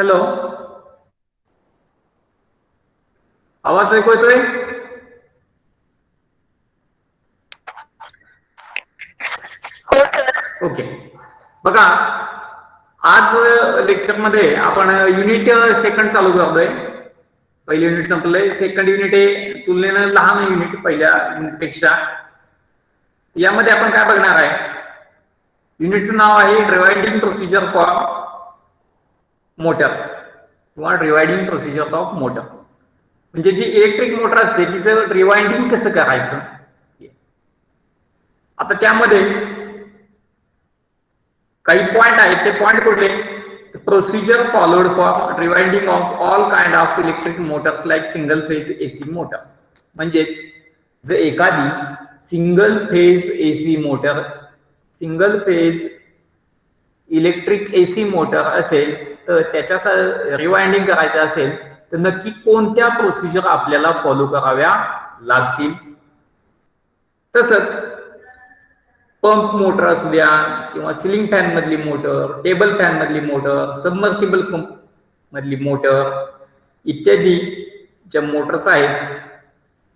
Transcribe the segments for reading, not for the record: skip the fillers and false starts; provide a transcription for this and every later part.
Hello, आवाज ऐकू येतोय? हो सर. ओके. बघा, आज लेक्चर मध्ये आपण युनिट सेकंड चालू करतोय. पहिले युनिट संपलंय, सेकंड युनिट हे तुलनेनं लहान युनिट पहिल्या युनिटपेक्षा. यामध्ये आपण काय बघणार आहे? युनिटचं नाव आहे रिवाइंडिंग प्रोसिजर फॉर मोटर्स किंवा रिवाइंडिंग प्रोसिजर्स ऑफ मोटर्स. म्हणजे जी इलेक्ट्रिक मोटर असते तिचं रिवाइंडिंग कसं करायचं. आता त्यामध्ये काही पॉइंट आहेत, ते पॉइंट कुठले? Procedure followed for rewinding of all kind of electric Motors like single phase AC motor. म्हणजेच जर एखादी single phase AC motor, single phase electric AC motor असेल तर त्याच्या रिवाइंडिंग करायचे असेल तर नक्की कोणत्या प्रोसिजर आपल्याला फॉलो कराव्या लागतील. तसंच पंप मोटर असू द्या किंवा सिलिंग फॅन मधली मोटर, टेबल फॅन मधली मोटर, सबमर्सिबल पंप मधली मोटर इत्यादी ज्या मोटर्स आहेत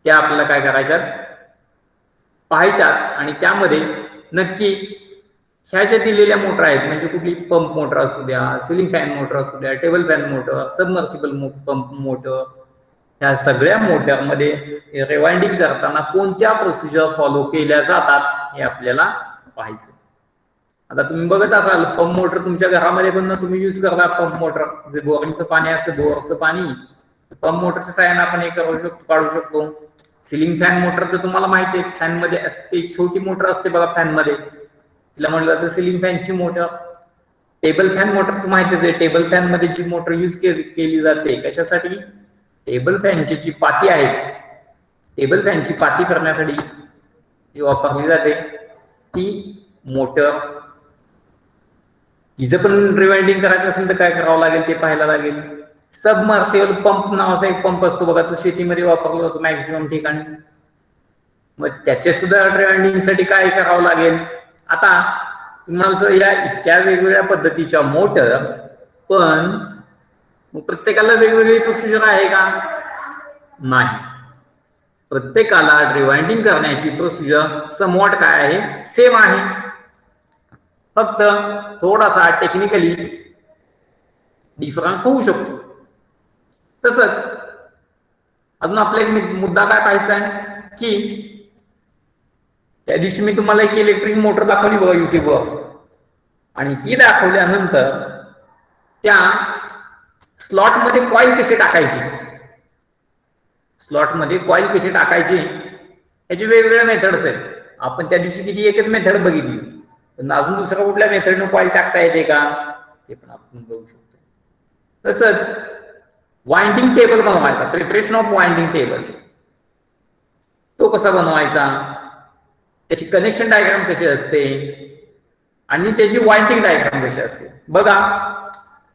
त्या आपल्याला काय करायच्यात, पाहायच्यात. आणि त्यामध्ये नक्की ह्या ज्या दिलेल्या मोटर आहेत, म्हणजे कुठली पंप मोटर असू द्या, सिलिंग फॅन मोटर असू द्या, table fan motor, submersible pump motor, ह्या सगळ्या मोटरमध्ये रिवाइंडिंग करताना कोणत्या प्रोसिजर फॉलो केल्या जातात हे आपल्याला पाहायचं. आता तुम्ही बघत असाल पंप मोटर तुमच्या घरामध्ये पण तुम्ही यूज करता. पंप मोटर जे बोरिंगचं पाणी असतं, बोरचं पाणी पंप मोटरच्या साहाय्याने आपण हे करू शकतो, काढू शकतो. सिलिंग फॅन मोटर तर तुम्हाला माहिती आहे, फॅन मध्ये असते, छोटी मोटर असते बघा फॅन मध्ये, तिला म्हणलं जातं सिलिंग फॅनची मोटर. टेबल फॅन मोटर तर माहितीच आहे, टेबल फॅन मध्ये जी मोटर यूज केली जाते कशासाठी? टेबल फॅनची जी पाती आहे, टेबल फॅनची पाती करण्यासाठी जी वापरली जाते ती मोटर. तिचं पण रिवाइंडिंग करायचं असेल तर काय करावं लागेल ते पाहायला लागेल. सबमर्सिबल पंप नावाचा एक पंप असतो बघा, तो शेतीमध्ये वापरला जातो मॅक्झिमम ठिकाणी. मग त्याचे सुद्धा रिवाइंडिंग साठी काय करावं लागेल? आता तुम्हाला या इतक्या वेगवेगळ्या पद्धतीच्या मोटर्स, पण प्रत्येकाला वेगवेगळी प्रोसिजर आहे का? नाही. प्रत्येकाला रिवाइंडिंग करण्याची प्रोसिजर समवॉट काय आहे? सेम आहे. फक्त थोडासा टेक्निकली डिफरन्स होऊ शकतो. तसंच अजून आपला एक मुद्दा काय पाहायचा आहे की त्या दिवशी मी तुम्हाला एक इलेक्ट्रिक मोटर दाखवली बघा युट्यूबवर, आणि ती दाखवल्यानंतर त्या स्लॉट मध्ये कॉईल कशी टाकायची, स्लॉट मध्ये कॉईल कशी टाकायची याची वेगवेगळ्या मेथड्स आहेत. आपण त्या दिवशी किती एकच मेथड बघितली, पण अजून दुसऱ्या कुठल्या मेथडनं कॉईल टाकता येते का ते पण आपण बघू शकतो. तसंच वाइंडिंग टेबल बनवायचा, प्रिपरेशन ऑफ वाइंडिंग टेबल, तो कसा बनवायचा, त्याची कनेक्शन डायग्राम कशी असते आणि त्याची वाइंडिंग डायग्राम कशी असते. बघा,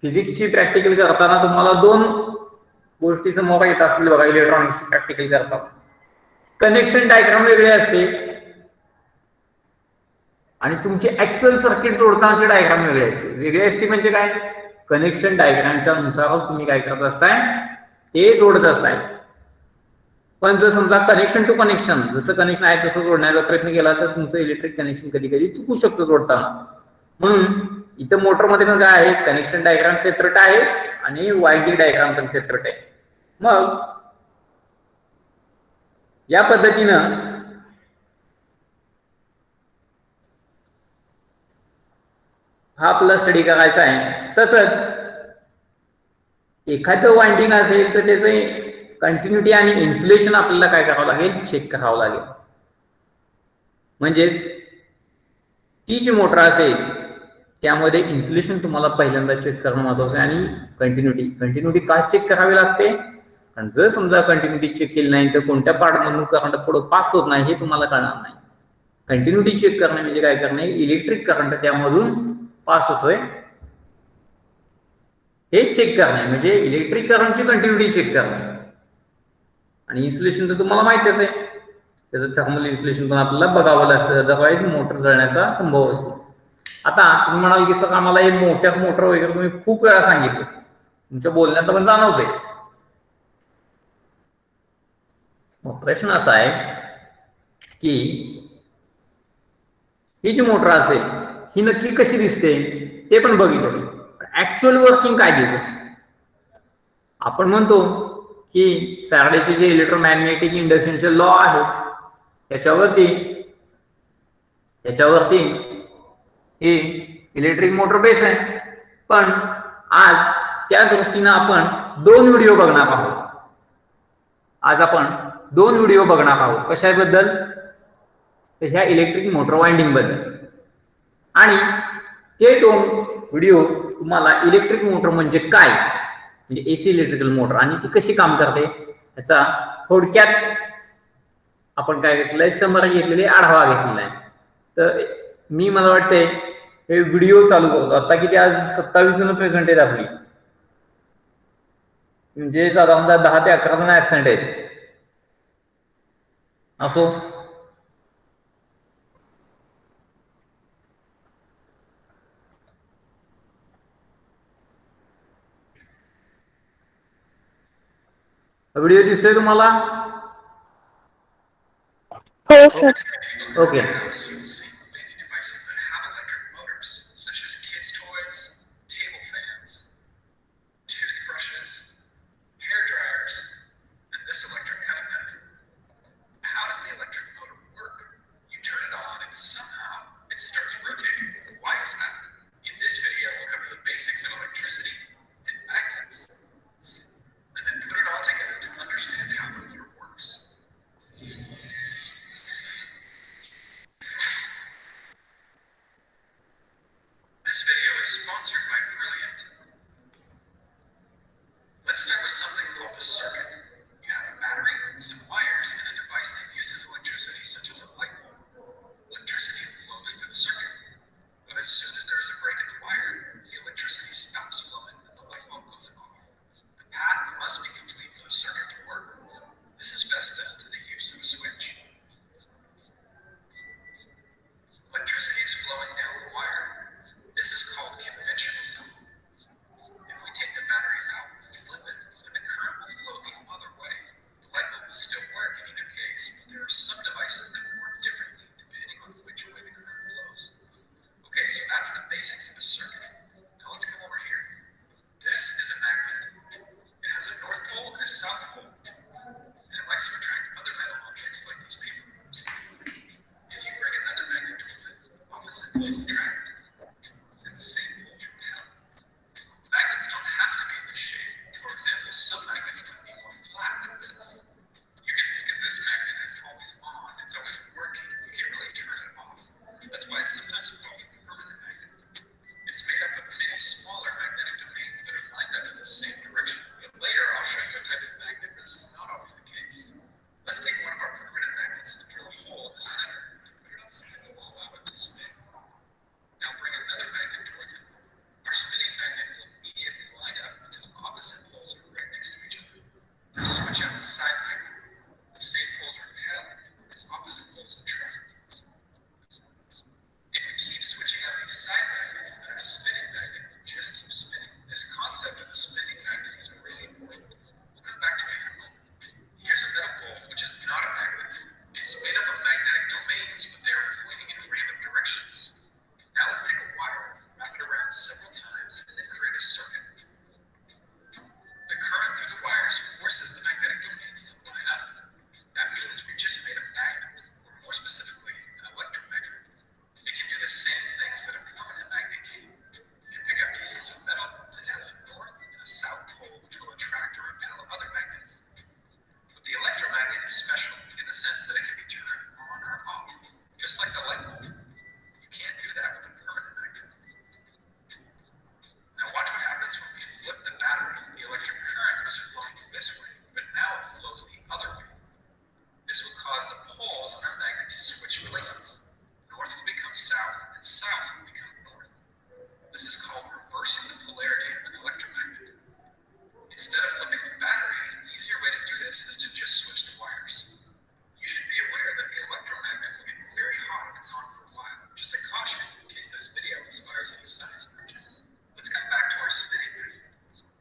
फिजिक्सची प्रॅक्टिकल करताना तुम्हाला दोन गोष्टी समोर येत असतील बघा. इलेक्ट्रॉनिक्सची प्रॅक्टिकल करताना कनेक्शन डायग्राम वेगळे असते आणि तुमची ऍक्च्युअल सर्किट जोडतानाची डायग्राम वेगळे असते. वेगळे असते म्हणजे काय? कनेक्शन डायग्रामच्या नुसारच तुम्ही काय करत असताय, ते जोडत असताय. पण जर समजा कनेक्शन टू कनेक्शन, जसं कनेक्शन आहे तसं जोडण्याचा प्रयत्न केला तर तुमचं इलेक्ट्रिक कनेक्शन कधी कधी चुकू शकतं जोडताना. म्हणून इथं मोटरमध्ये पण काय आहे, कनेक्शन डायग्राम सेपरेट आहे आणि वाइंडिंग डायग्राम पण सेपरेट आहे. मग या पद्धतीनं हा आपला स्टडी करायचा आहे. तसंच एखादं वाइंडिंग असेल तर त्याचं कंटिन्युटी आणि इन्सुलेशन आपल्याला काय करावं लागेल, चेक करावं लागेल. म्हणजेच ती जी मोटर असेल त्यामध्ये इन्सुलेशन तुम्हाला पहिल्यांदा चेक करणं महत्वाचं आहे. आणि कंटिन्युटी का चेक करावी लागते? कारण जर समजा कंटिन्युटी चेक केली नाही तर कोणत्या पार्ट मधून करंट पुढे पास होत नाही हे तुम्हाला कळणार नाही. कंटिन्युटी चेक करणे म्हणजे काय करणे, इलेक्ट्रिक करंट त्यामधून पास होतोय हे चेक करणे, म्हणजे इलेक्ट्रिक करंटची कंटिन्युटी चेक करणे. आणि इन्सुलेशन तर तुम्हाला माहितीच आहे, त्याचं थर्मल इन्सुलेशन पण आपल्याला बघावं लागतं, अदरवाईज मोटर जळण्याचा संभव असतो. आता तुम्ही म्हणाल की सर आम्हाला हे मोटर वगैरे तुम्ही खूप वेळा सांगितलं, तुमच्या बोलण्यात पण जाणवते. मग प्रश्न असा आहे की ही जी मोटर असेल ही नक्की कशी दिसते ते पण बघितलं, ऍक्च्युअल वर्किंग काय दिसत. आपण म्हणतो की फॅराडेचे जे इलेक्ट्रोमॅग्नेटिक इंडक्शनचे लॉ आहे त्याच्यावरती ही इलेक्ट्रिक मोटर बेस आहे. पण आज त्या दृष्टीने आपण दोन व्हिडिओ बघणार आहोत. कशाबद्दल? तर ह्या इलेक्ट्रिक मोटर वाइंडिंग बद्दल. आणि ते दोन व्हिडिओ तुम्हाला इलेक्ट्रिक मोटर म्हणजे काय, म्हणजे एसी इलेक्ट्रिकल मोटर आणि ती कशी काम करते याचा थोडक्यात आपण काय घेतलंय, समरी घेतलेली, आढावा घेतलेला आहे. तर मला वाटते हे व्हिडिओ चालू करतो. आता किती, आज 27 जण प्रेझेंट आहेत आपली, म्हणजे साधारणतः 10 ते 11 जण ऍबसेंट आहेत. असो, व्हिडिओ दिसतोय तुम्हाला? हो sir. Okay.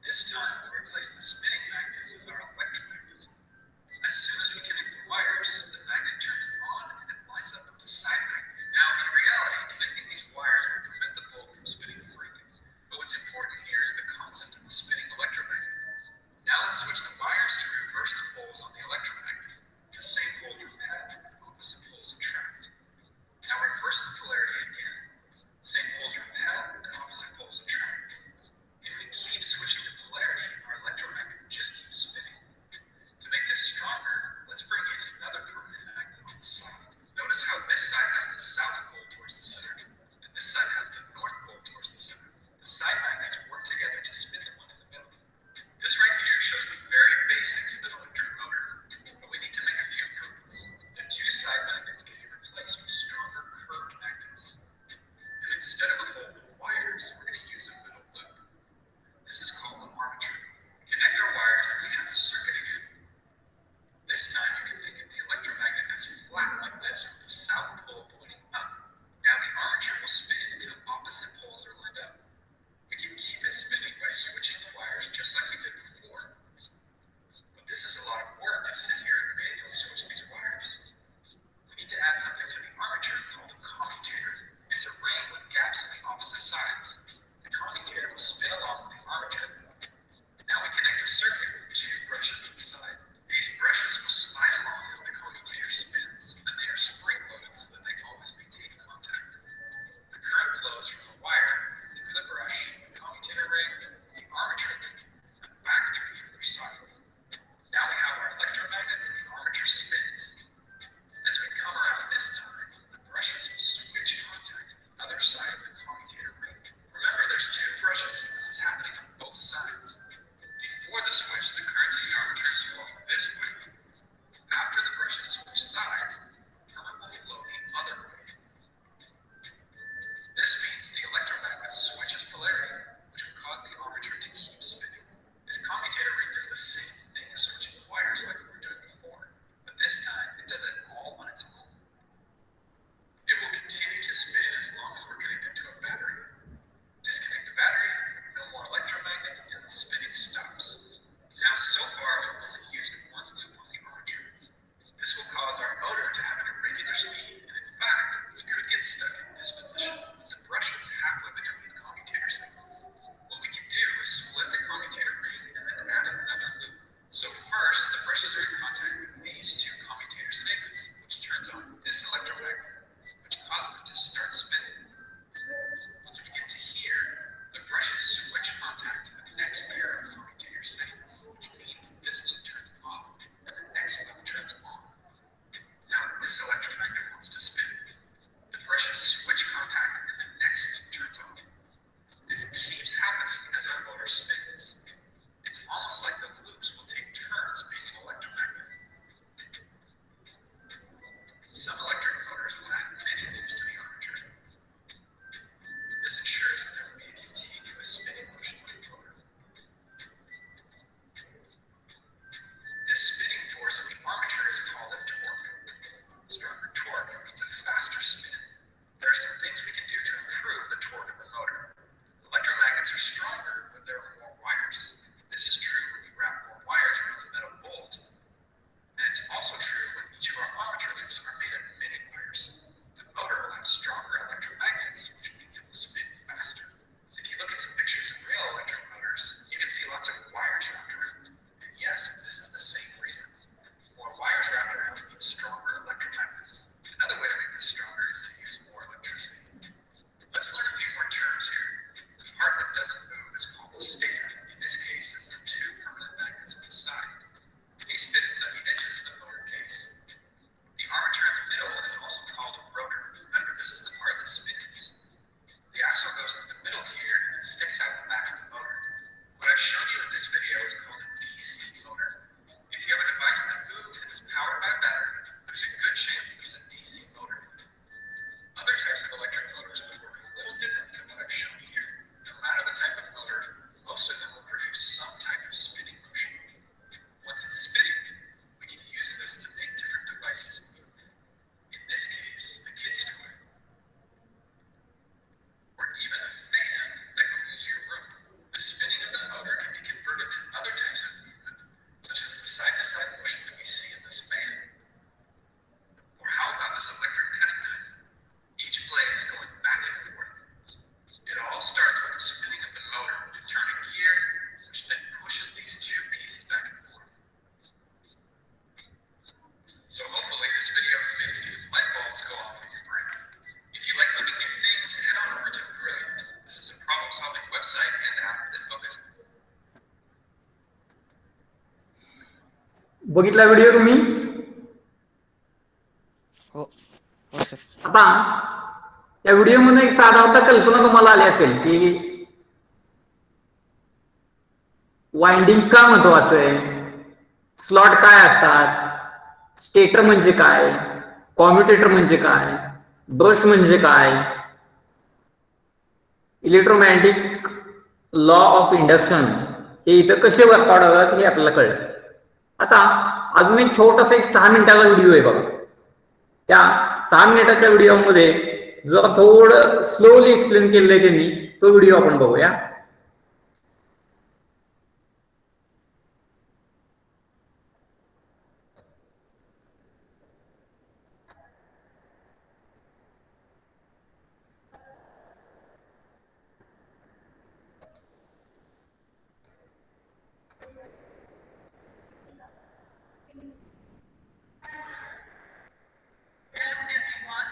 This time polarity again. Same poles repel and opposite poles attract. If we keep switching the polarity, our electromagnet just keeps spinning. To make this stronger, let's bring in another permanent magnet on the side. Notice how this side has the south pole towards the center, and this side has the north pole towards the center. The side magnets work together to spin the one in the middle. This right here shows the very basics of an electric motor, but we need to make a few improvements. The two side magnets can be replaced with stronger curved magnets. And instead of a bolt of wires, we're going to use a middle loop. This is called the armature. Connect our wires and we have a circuit again. This time you can think of the electromagnet as flat like this with the south pole pointing up. Now the armature will spin until opposite poles are lined up. We can keep it spinning by switching the wires just like we did before. But this is a lot of work to sit here and manually switch these wires. We need to add something to the armature called a commutator. It's a ring with gaps on the opposite sides. The commutator will spin along with the armature. Now we connect the circuit with two brushes on the side. These brushes will slide along as the commutator spins, and they are spring-loaded so that they always maintain contact. The current flows from the wire through the brush, the commutator ring, the armature ring, and back through the other side. Now we have our electromagnet and the armature spins. As we come around this time, the brushes will switch contact to the other side of the commutator ring. Remember, there's two brushes, so this is happening on both sides. Before the switch, the current in the armature is flowing this way. After the brushes switch sides, current will flow the other way. This means the electromagnet switches polarity, which will cause the armature to keep spinning. This commutator ring does the same thing as switching the wires like we were doing before, but this time it does it all on its own. It will continue to spin as long as we're connected to a battery. Disconnect the battery, no more electromagnet, and the spinning stops. Now, so far, we've only used one loop on the armature. This will cause our motor to have an irregular speed, and in fact, we could get stuck in this position with the brushes halfway between commutator segments. What we can do is split the commutator ring and then add another loop. So first, the brushes are in contact with these two commutator segments, which turns on this electromagnet, which causes it to start spinning. Once we get to here, the brushes switch contact to the next pair of commutator segments, which means this loop turns off and the next loop turns on. Now this electromagnet wants to spin. The brushes switch contact and the next loop turns on. This keeps happening as our motor spins. It's almost like the loops will take turns being an electromagnet. Some electric motors will add many loops to the armature. This ensures that there will be a continuous spinning motion of the motor. This spinning force of the armature is called a torque. Stronger torque means a faster spin. There are some things we can do to improve the torque of the motor. Electromagnets are stronger when there are more wires. This is true when we wrap more wires around the metal bolt, and it's also true when each of our armature loops are made of many wires. The motor will have stronger electromagnets, which means it will spin faster. If you look at some pictures of real electric motors, you can see lots of wires wrapped around. And yes, this is the same reason. More wires wrapped around means stronger electromagnets. Another way to make this stronger is to use more electricity. Let's learn a few more terms here. The part that doesn't move is called the stator. In this case, it's the two permanent magnets on the side. These fit inside the edges of the motor case. The armature in the middle is also called a rotor. Remember, this is the part that spins. The axle goes in the middle here and it sticks out the back of the motor. What I've shown you in this बघितला video तुम्ही? हो हो sir. आता या व्हिडिओमध्ये एक साधारणतः कल्पना तुम्हाला आली असेल की वाइंडिंग का महत्वाचं आहे, स्लॉट काय असतात, स्टेटर म्हणजे काय, कॉम्युटेटर म्हणजे काय, ब्रश म्हणजे काय, इलेक्ट्रोमॅग्नेटिक लॉ ऑफ इंडक्शन हे इथं कसे वर्कआउट होतात हे आपल्याला कळलं. आता अजून एक छोटासा 6 मिनिटाचा व्हिडिओ आहे बघा. त्या 6 मिनिटाच्या व्हिडिओमध्ये जरा थोडं स्लोली एक्सप्लेन केलेलं आहे त्यांनी, तो व्हिडिओ आपण बघूया. Hello everyone.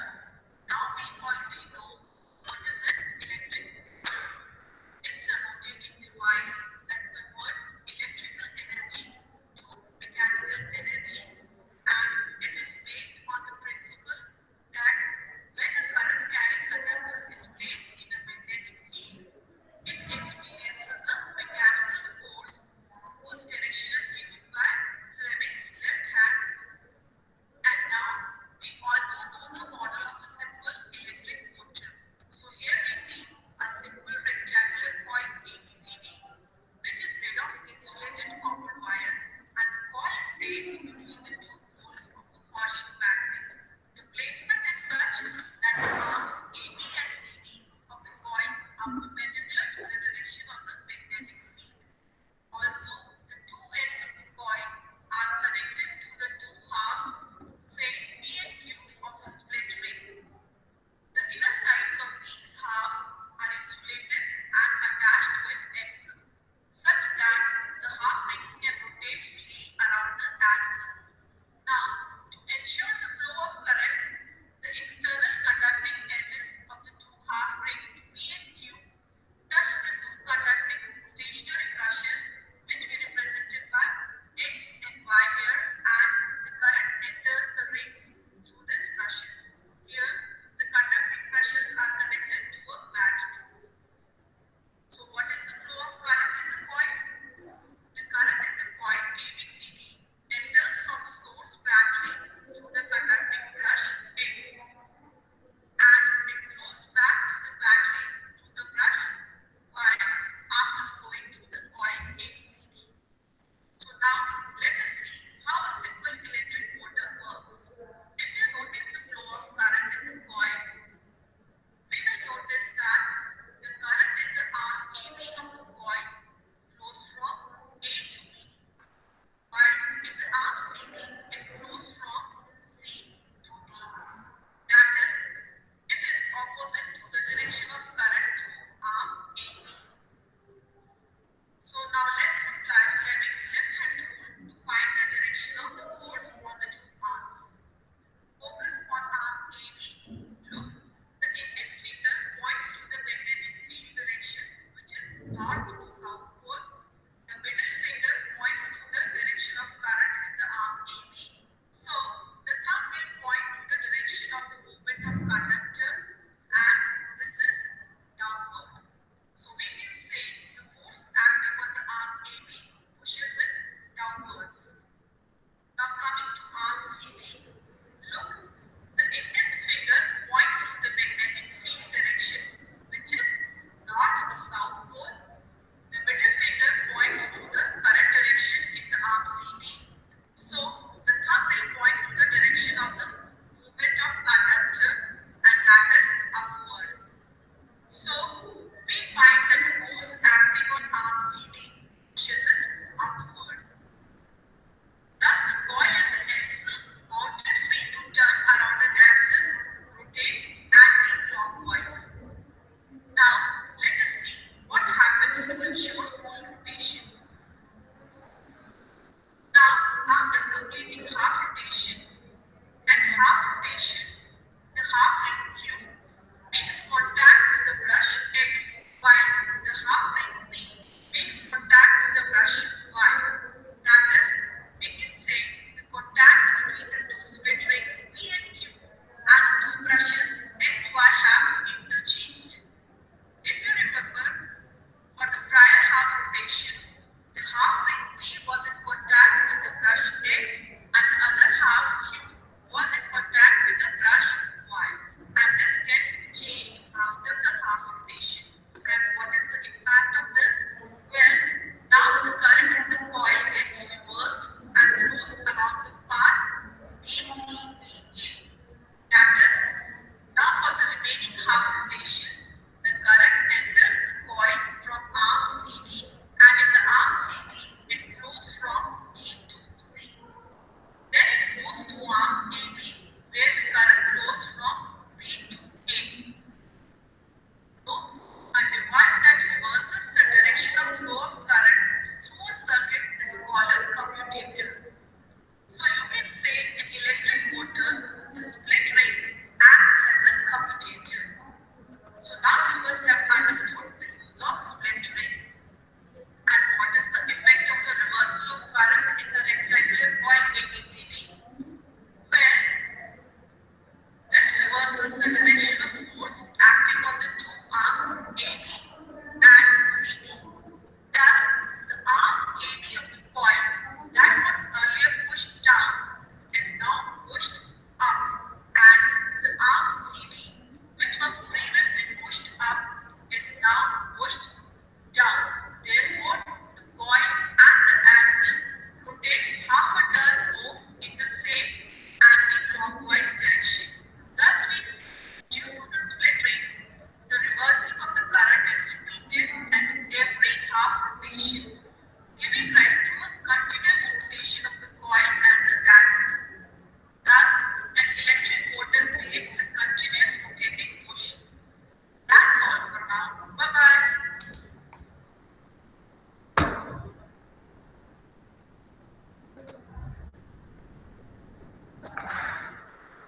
Now we want to know what is an electric motor. In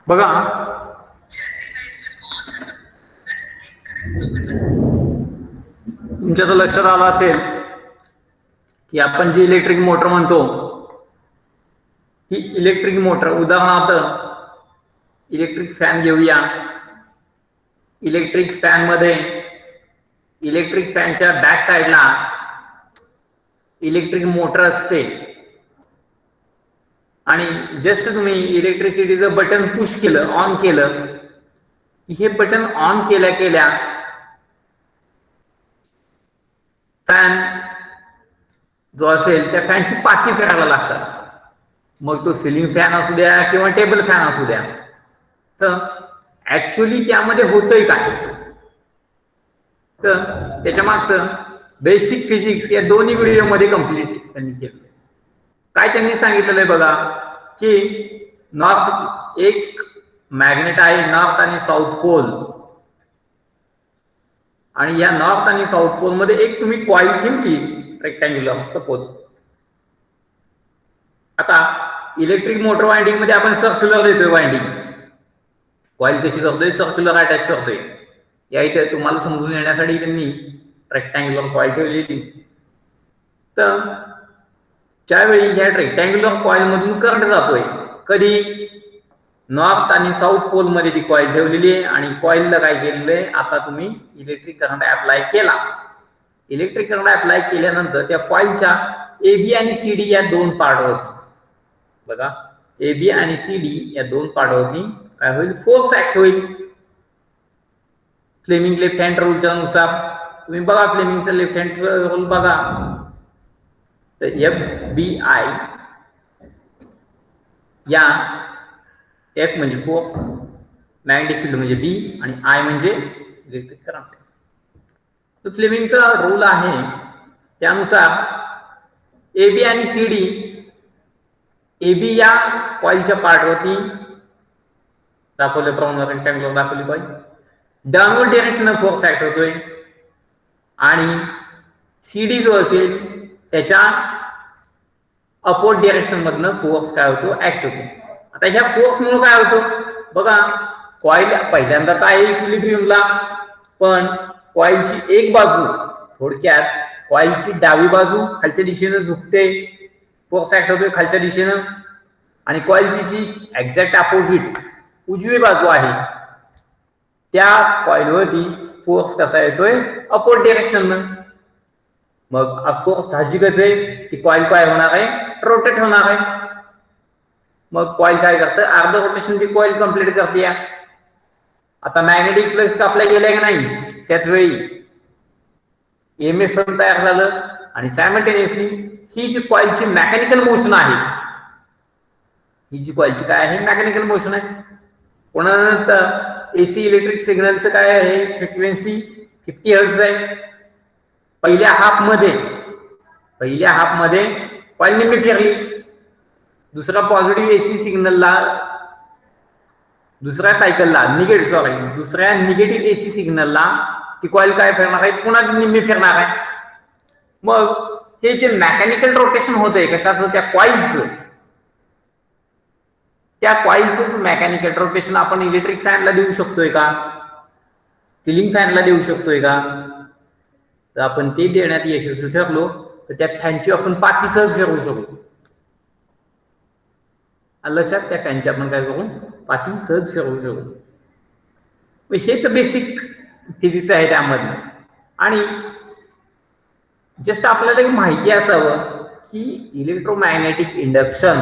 बघा तुमच्या तर लक्षात आलं असेल की आपण जी इलेक्ट्रिक मोटर म्हणतो ही इलेक्ट्रिक मोटर, उदाहरणार्थ इलेक्ट्रिक फॅन घेऊया. इलेक्ट्रिक फॅन मध्ये इलेक्ट्रिक फॅनच्या बॅक साइडला इलेक्ट्रिक मोटर असते आणि जस्ट तुम्ही इलेक्ट्रिसिटीचं बटन पुश केलं, ऑन केलं की हे बटन ऑन केल्या फॅन जो असेल त्या फॅनची पाती फिरायला लागतात. मग तो सिलिंग फॅन असू द्या किंवा टेबल फॅन असू द्या. तर ऍक्च्युअली त्यामध्ये होतंय काय, तर त्याच्या मागचं बेसिक फिजिक्स या दोन्ही व्हिडिओमध्ये कंप्लीट त्यांनी केलं. काय त्यांनी सांगितलेलं आहे बघा की नॉर्थ एक मॅग्नेट आहे, नॉर्थ आणि साऊथ पोल, आणि या नॉर्थ आणि साऊथ पोल मध्ये एक तुम्ही कॉईल ठेवली रेक्टँग्युलर सपोज. आता इलेक्ट्रिक मोटर वाइंडिंग मध्ये आपण सर्क्युलर देतोय वाइंडिंग, कॉईल कशी करतोय, सर्क्युलर अटॅच करतोय. या इथे तुम्हाला समजून येण्यासाठी त्यांनी रेक्टँग्युलर कॉईल ठेवलेली. तर ज्यावेळी ह्या रेक्टँग्युलर कॉईल मधून करंट जातोय, कधी नॉर्थ आणि साऊथ पोल मध्ये ती कॉईल ठेवलेली आहे आणि कॉईलला काय केलेलं आहे, आता तुम्ही इलेक्ट्रिक करंट अप्लाय केला. इलेक्ट्रिक करंट अप्लाय केल्यानंतर त्या कॉईलच्या AB आणि CD या दोन पार्ट होती. बघा AB आणि CD या दोन पार्ट होती. काय होईल, फोर्स ऍक्ट होईल. फ्लेमिंग लेफ्ट हँड रूलच्या नुसार तुम्ही बघा, फ्लेमिंगचा लेफ्ट हँड रूल बघा, तर FBI या F म्हणजे फोर्स, मॅग्नेटिक फील्ड म्हणजे B आणि I म्हणजे इलेक्ट्रिक करंट. तो फ्लेमिंगचा रूल आहे. त्यानुसार AB आणि CD, AB या कॉईलच्या पार्टवरती दाखवल्याप्रमाणे रेक्टँग्युलर दाखवली coil, downward direction force act होतोय आणि CD जो असेल त्याच्या अपवर्ड डायरेक्शन मधनं फोर्स काय होतो, ऍक्ट होतो. आता ह्या फोर्स मुळे काय होतं बघा, कॉईल पहिल्यांदा तर आहे इक्विलिब्रियमला, पण कॉईलची एक बाजू, थोडक्यात कॉईलची डावी बाजू खालच्या दिशेने झुकते, फोर्स ऍक्ट होतोय खालच्या दिशेनं. आणि कॉईलची जी एक्झॅक्ट अपोजिट उजवी बाजू आहे त्या कॉईलवरती फोर्स कसा येतोय, अपवर्ड डायरेक्शननं. मग ऑफकोर्स साहजिकच आहे ती कॉईल काय होणार आहे, रोटेट होणार आहे. मग कॉईल काय करतं, अर्ध रोटेशन ती कॉईल कंप्लीट करते. आता मॅग्नेटिक फ्लक्स अप्लाय केलाय की नाही, त्याच वेळी EMF तयार झालं आणि सायमल्टेनियसली ही जी कॉईलची मेकॅनिकल मोशन आहे, ही जी कॉईलची काय आहे, मेकॅनिकल मोशन आहे. पुन्हा AC इलेक्ट्रिक सिग्नलचं काय आहे, फ्रिक्वेन्सी 50 हर्ट्झ आहे. पहिल्या हाफ मध्ये कॉईल निम्मी फिरली. दुसरा पॉझिटिव्ह AC सिग्नलला, दुसऱ्या निगेटिव्ह AC सिग्नलला ती कॉईल काय फिरणार आहे, पुन्हा निम्मी फिरणार आहे. मग हे जे मेकॅनिकल रोटेशन होतंय कशाचं, त्या कॉईलचं मेकॅनिकल रोटेशन आपण इलेक्ट्रिक फॅनला देऊ शकतोय का, सिलिंग फॅनला देऊ शकतोय का. तर आपण ते देण्यात यशस्वी ठरलो तर त्या फॅनची आपण पाती सहज फिरवू शकतो. लक्षात, त्या फॅनची आपण काय करू, पाती सहज फिरवू शकतो. हे तर बेसिक फिजिक्स आहे त्यामध्ये. आणि जस्ट आपल्याला एक माहिती असावं की इलेक्ट्रोमॅग्नेटिक इंडक्शन,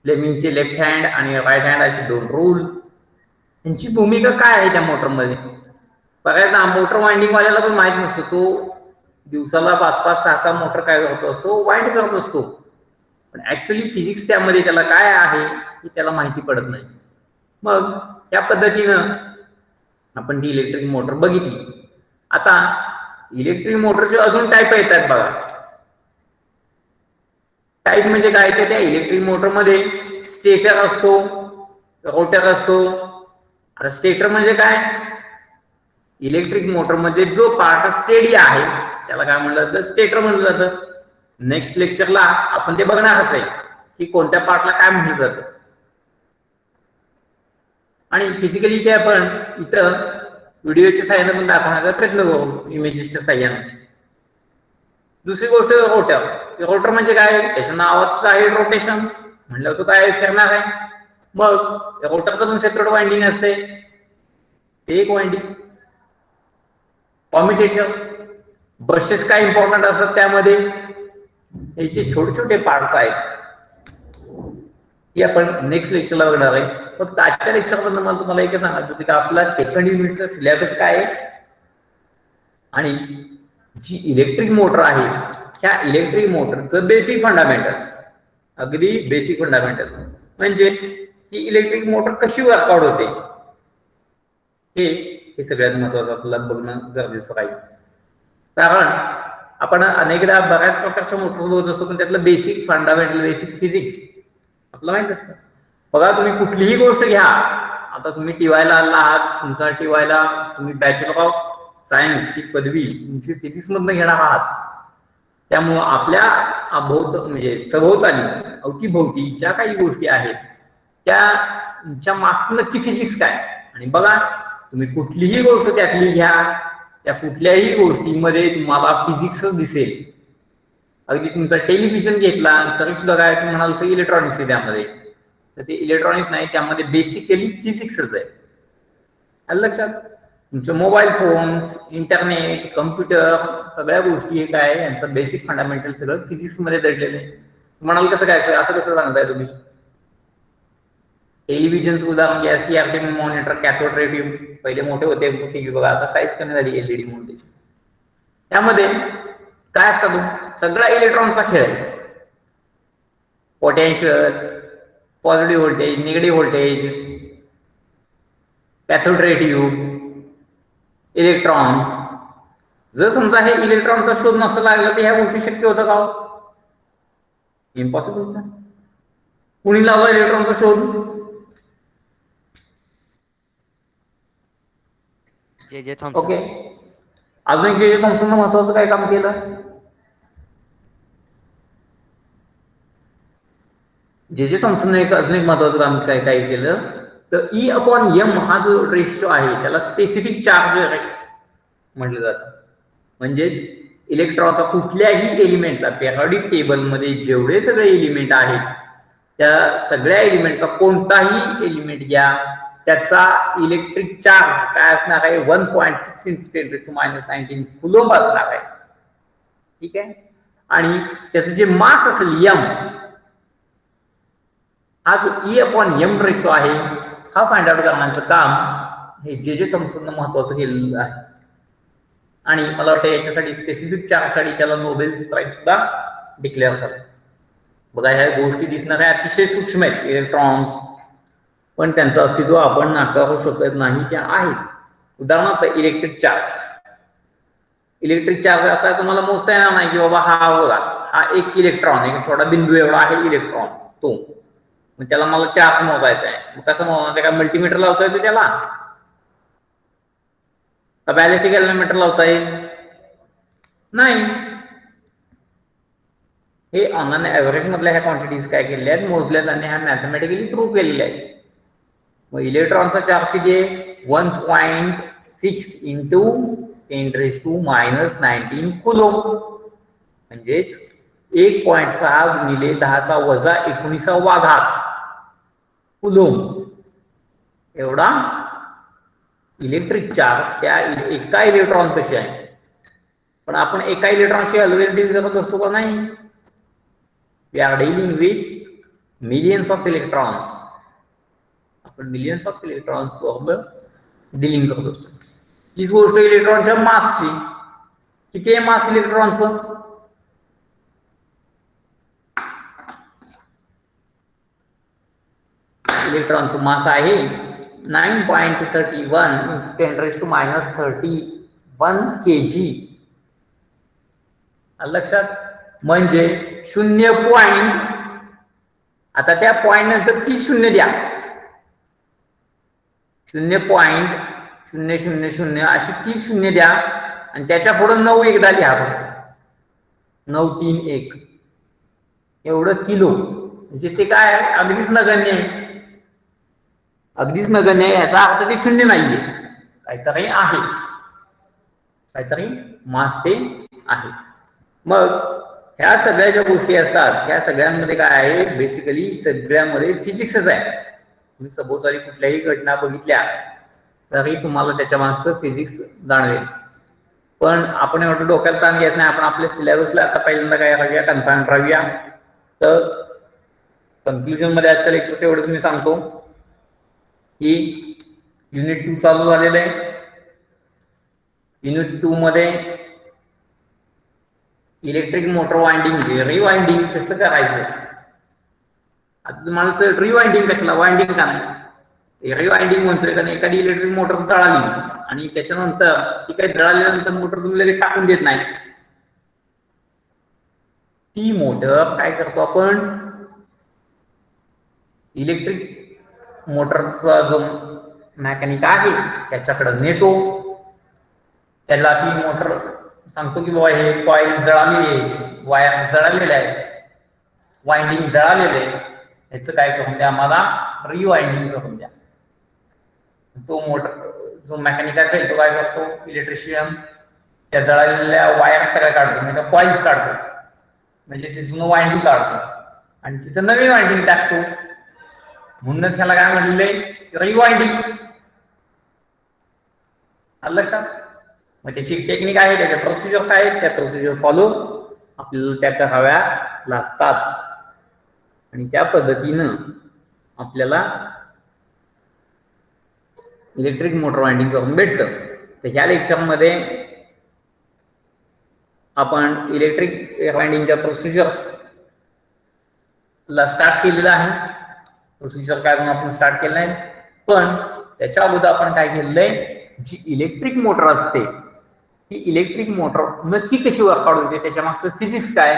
फ्लेमिंगचे लेफ्ट हँड आणि राईट हँड असे दोन रूल, यांची भूमिका काय आहे त्या मोटरमध्ये. बऱ्याचदा मोटर वाइंडिंग वाल्याला पण माहित नसतो, तो दिवसाला 5-5, 6-6 मोटर काय करतो असतो, वाइंड करत असतो. पण ऍक्च्युअली फिजिक्स त्यामध्ये त्याला काय आहे हे त्याला माहिती पडत नाही. मग या पद्धतीनं आपण ती इलेक्ट्रिक मोटर बघितली. आता इलेक्ट्रिक मोटरचे अजून टाईप येतात बघा. टाईप म्हणजे काय, तर त्या इलेक्ट्रिक मोटरमध्ये स्टेटर असतो, रोटर असतो. आता स्टेटर म्हणजे काय, इलेक्ट्रिक मोटरमध्ये जो पार्ट स्टेडी आहे त्याला काय म्हणलं जातं, स्टेटर म्हणलं जातं. नेक्स्ट लेक्चरला आपण ते बघणारच आहे की कोणत्या पार्टला काय म्हटलं जातं. आणि फिजिकली ते आपण इथं व्हिडिओच्या साहाय्याने पण दाखवण्याचा प्रयत्न करू, इमेजेसच्या साहाय्याने. दुसरी गोष्ट रोटर. रोटर म्हणजे काय? त्याच्या नावातच आहे रोटेशन, म्हणलं तो काय फिरणार आहे. मग रोटरचं पण सेपरेट वाइंडिंग असते, ते एक वाइंडिंग. कॉम्युटेटर, ब्रशेस काय इम्पॉर्टंट असतात त्यामध्ये, याचे छोटे छोटे पार्ट्स आहेत, हे आपण नेक्स्ट लेक्चरला बघणार आहे. फक्त आजच्या लेक्चरमध्ये मला तुम्हाला एक सांगायचं होतं की आपला सेकंड युनिटचा सिलेबस काय आहे आणि जी इलेक्ट्रिक मोटर आहे त्या इलेक्ट्रिक मोटरचं बेसिक फंडामेंटल, अगदी बेसिक फंडामेंटल म्हणजे ही इलेक्ट्रिक मोटर कशी वर्कआउट होते हे सगळ्यात महत्वाचं आपल्याला बघणं गरजेचं आहे. कारण आपण अनेकदा बऱ्याच प्रकारच्या मोटर्स बघत असतो, पण त्यातलं बेसिक फंडामेंटल, बेसिक फिजिक्स आपल्याला माहित असतं. बघा, तुम्ही कुठलीही गोष्ट घ्या, आता तुम्ही टीवायला आला आहात, तुमचा टीवायला तुम्ही बॅचलर ऑफ सायन्स ही पदवी तुमची फिजिक्स मधनं घेणार आहात. त्यामुळं आपल्या म्हणजे सभोवताली अवतीभोवती ज्या काही गोष्टी आहेत त्याच्या मागचं नक्की फिजिक्स काय. आणि बघा, तुम्ही कुठलीही गोष्ट त्यातली घ्या, त्या कुठल्याही गोष्टीमध्ये तुम्हाला फिजिक्सच दिसेल. अगदी तुमचा टेलिव्हिजन घेतला तरी सुद्धा काय तुम्ही म्हणाल इलेक्ट्रॉनिक्स आहे त्यामध्ये, तर ते इलेक्ट्रॉनिक्स नाही, त्यामध्ये बेसिकली फिजिक्सच आहे. आलं लक्षात? तुमचे मोबाईल फोन्स, इंटरनेट, कम्प्युटर, सगळ्या गोष्टी हे काय यांचं बेसिक फंडामेंटल सगळं फिजिक्स मध्ये दडलेलं आहे. म्हणाल कसं काय, असं कसं सांगताय तुम्ही? टेलिव्हिजनचं उदाहरण घ्या, CRT monitor, cathode ray tube, पहिले मोठे होते टीव्ही, बघा आता साईज कमी झाली LED मॉनिटर. त्यामध्ये काय असतं? सगळा इलेक्ट्रॉनचा खेळ आहे. Potential, positive voltage, negative voltage, cathode ray tube, electrons. जर समजा हे इलेक्ट्रॉनचा शोध नसता लागला तर ह्या गोष्टी शक्य होतं का? इम्पॉसिबल ना. कुणी लावला इलेक्ट्रॉनचा शोध? J Thomson. ओके. अजून एक जे थॉम्सननं महत्वाचं काय काम केलं? जे थॉम्सनने अजून एक महत्वाचं काम काय केलं तर E/M हा जो रेशियो आहे त्याला स्पेसिफिक चार्ज म्हटलं जातं. म्हणजेच इलेक्ट्रॉनचा कुठल्याही एलिमेंटचा पेरियोडिक टेबलमध्ये जेवढे सगळे एलिमेंट आहेत त्या सगळ्या एलिमेंटचा कोणताही एलिमेंट घ्या, त्याचा इलेक्ट्रिक चार्ज काय असणार आहे? 1.6 × 10⁻⁹ कुलोम्ब असणार आहे. ठीक आहे. आणि त्याचं जे मास असेल M, हा जो E/M रेशो आहे हा फाइंड आउट करण्याचं काम हे जे थॉम्सननं महत्वाचं केलेलं आहे. आणि मला वाटतं याच्यासाठी स्पेसिफिक चार्जसाठी त्याला नोबेल प्राइज सुद्धा डिक्लेअर झालं. बघा, ह्या गोष्टी दिसणाऱ्या अतिशय सूक्ष्म आहेत इलेक्ट्रॉन्स, पण त्यांचं अस्तित्व आपण नाकारू शकत नाही, त्या आहेत. उदाहरणार्थ इलेक्ट्रिक चार्ज. इलेक्ट्रिक चार्ज असा तुम्हाला मोजता येणार नाही की बाबा हा बघा हा एक इलेक्ट्रॉन, एक छोटा बिंदू एवढा आहे इलेक्ट्रॉन, तो मग त्याला मला चार्ज मोजायचा आहे. मग कसं मोजणार? काय मल्टीमीटर लावता येतो त्याला? का बॅलिस्टिक कॅल्क्युलेटर लावता येईल? नाही. हे ऑन एन ऍव्हरेज मधल्या ह्या क्वांटिटीज काय केलेल्या आहेत, मोजल्यात आणि ह्या मॅथमॅटिकली प्रूव्ह केलेल्या आहेत. मग इलेक्ट्रॉनचा चार्ज किती आहे? 1.6 × 10⁻⁹ कुलोम्ब, म्हणजेच 1.6 × 10⁻⁻19 कुलोम्ब एवढा इलेक्ट्रिक चार्ज त्या एका इलेक्ट्रॉन पेक्षा आहे. पण आपण एका इलेक्ट्रॉनशी ऑलवेज डील करत असतो का? नाही. We are dealing with millions of electrons. आपण मिलियन्स ऑफ इलेक्ट्रॉन्स बरोबर डीलिंग करत असतो. हीच गोष्ट इलेक्ट्रॉनच्या मासची. किती आहे मास इलेक्ट्रॉनचं? इलेक्ट्रॉनचं मास आहे 9.31 × 10⁻31 kg. लक्षात? म्हणजे 0. आता त्या पॉइंट नंतर 30 शून्य द्या, 0.0000 अशी 30 शून्य द्या आणि त्याच्या पुढे 9 एकदा लिहा. 931 एवढं किलो, म्हणजे ते काय अगदीच नगण्य आहे. अगदीच नगण्य याचा अर्थ ते शून्य नाहीये, काहीतरी आहे, काहीतरी मास ते आहे. मग ह्या सगळ्या ज्या गोष्टी असतात ह्या सगळ्यांमध्ये काय आहे, बेसिकली सगळ्यामध्ये फिजिक्सच आहे. तुम्ही सभोवताली कुठल्याही घटना बघितल्या तरी तुम्हाला त्याच्या मागचं फिजिक्स जाणवेल. पण आपण एवढं डोक्यात ताण घ्यायचं नाही, आपण आपल्या सिलेबसला आता पहिल्यांदा काय राहूया, कन्फाईन राहूया. तर कन्क्लुजन मध्ये आजच्या लेक्चरचं एवढंच मी सांगतो की युनिट 2 चालू झालेलं आहे. युनिट 2 मध्ये इलेक्ट्रिक मोटर वाइंडिंग, रिवाइंडिंग कसं करायचं. आता तुम्हाला सर रिवाइंडिंग कशाला, वाइंडिंग का नाही, रिवाइंडिंग म्हणतोय कारण एखादी इलेक्ट्रिक मोटर जळाली आणि त्याच्यानंतर ती काही जळाल्यानंतर मोटर तुम्ही लगेच टाकून देत नाही. ती मोटर काय करतो आपण, इलेक्ट्रिक मोटरचा जो मेकॅनिक आहे त्याच्याकडे नेतो, त्याला ती मोटर सांगतो की बाबा हे कॉईल जळालेली आहे, वायर जळालेले आहे, वाइंडिंग जळालेले आहे, याचं काय करून द्या, आम्हाला रिवाइंडिंग करून द्या. तो मोटर जो मेकॅनिक असेल तो काय करतो, इलेक्ट्रिशियन त्या जळालेल्या वायर सगळ्या काढतो, म्हणजे कॉइल्स काढतो, म्हणजे ते जुनं वाइंडिंग काढतो आणि तिथं नवीन वाइंडिंग टाकतो. म्हणूनच ह्याला काय म्हणले, रिवाइंडिंग. आलं लक्षात. मग त्याची टेक्निक आहे, त्याच्या प्रोसिजर्स आहेत, त्या प्रोसिजर फॉलो आपल्याला त्या कराव्या लागतात आणि त्या पद्धतीनं आपल्याला इलेक्ट्रिक मोटर वाइंडिंग करून भेटतं. तर ह्या लेक्चरमध्ये आपण इलेक्ट्रिक वाइंडिंगच्या प्रोसिजर्स ला स्टार्ट केलेलं आहे. प्रोसिजर काय म्हणून आपण स्टार्ट केलं नाही, पण त्याच्या अगोदर आपण काय केलेलं आहे, जी इलेक्ट्रिक मोटर असते ही इलेक्ट्रिक मोटर नक्की कशी वर्कआउट होते, त्याच्या मागचं फिजिक्स काय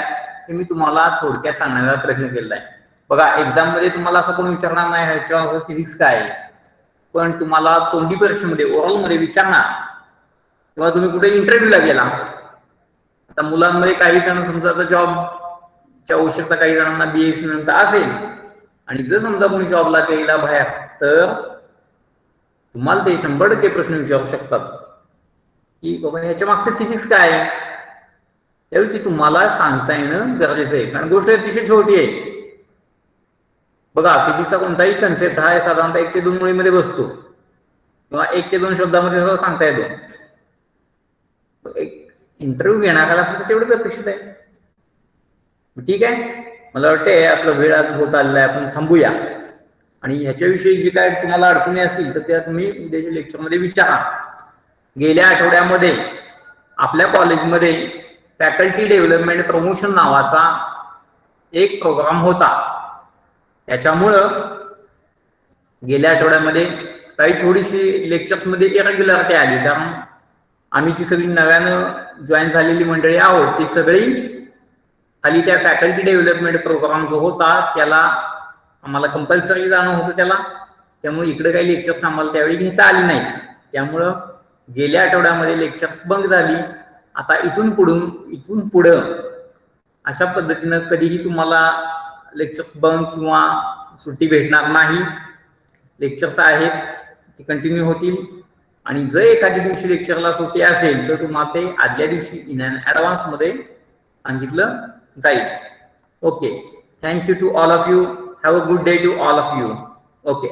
हे मी तुम्हाला थोडक्यात सांगण्याचा प्रयत्न केलेला आहे. बघा एक्झाम मध्ये तुम्हाला असं कोण विचारणार नाही ह्याच्या मागचं फिजिक्स काय आहे, पण तुम्हाला तोंडी परीक्षेमध्ये ओरल मध्ये विचारणार किंवा तुम्ही कुठे इंटरव्ह्यूला गेला. आता मुलांमध्ये काही जण समजा आता जॉबच्या आवश्यकता काही जणांना BSc नंतर असेल आणि जर समजा कोणी जॉबला गेला बाहेर तर तुम्हाला ते 100% प्रश्न विचारू शकतात की बाबा ह्याच्या मागचं फिजिक्स काय आहे. त्यावेळी तुम्हाला सांगता येणं गरजेचं आहे, कारण गोष्ट अतिशय छोटी आहे. बघा फिजिक्सचा कोणताही कन्सेप्ट हा साधारणतः 1 ते 2 ओळीमध्ये बसतो किंवा 1 ते 2 शब्दामध्ये सुद्धा सांगता येतो. एक इंटरव्ह्यू घेण्याला तेवढंच अपेक्षित आहे. ठीक आहे, मला वाटतंय आपला वेळ आज होत आलेला आहे, आपण थांबूया आणि ह्याच्याविषयी जे काय तुम्हाला अडचणी असतील तर त्या तुम्ही उद्याच्या लेक्चरमध्ये विचारा. गेल्या आठवड्यामध्ये आपल्या कॉलेजमध्ये फॅकल्टी डेव्हलपमेंट प्रमोशन नावाचा एक प्रोग्राम होता. त्याच्यामुळं गेल्या आठवड्यामध्ये काही थोडीशी लेक्चर्स मध्ये इरेग्युलरिटी आली, कारण आम्ही ती सगळी नव्यानं जॉईन झालेली मंडळी आहोत, ती सगळी खाली त्या फॅकल्टी डेव्हलपमेंट प्रोग्राम जो होता त्याला आम्हाला कंपल्सरी जाणं होतं त्याला, त्यामुळे इकडे काही लेक्चर्स आम्हाला त्यावेळी घेता आली नाही. त्यामुळं गेल्या आठवड्यामध्ये लेक्चर्स बंद झाली. आता इथून पुढं अशा पद्धतीनं कधीही तुम्हाला लेक्चर्स बंद किंवा सुट्टी भेटणार नाही. लेक्चर्स आहेत ती कंटिन्यू होतील आणि जर एखाद्या दिवशी लेक्चरला सुट्टी असेल तर तुम्हाला ते आदल्या दिवशी इन ऍडव्हान्स मध्ये सांगितलं जाईल. Okay, thank you to all of you. Have a good day to all of you. Okay.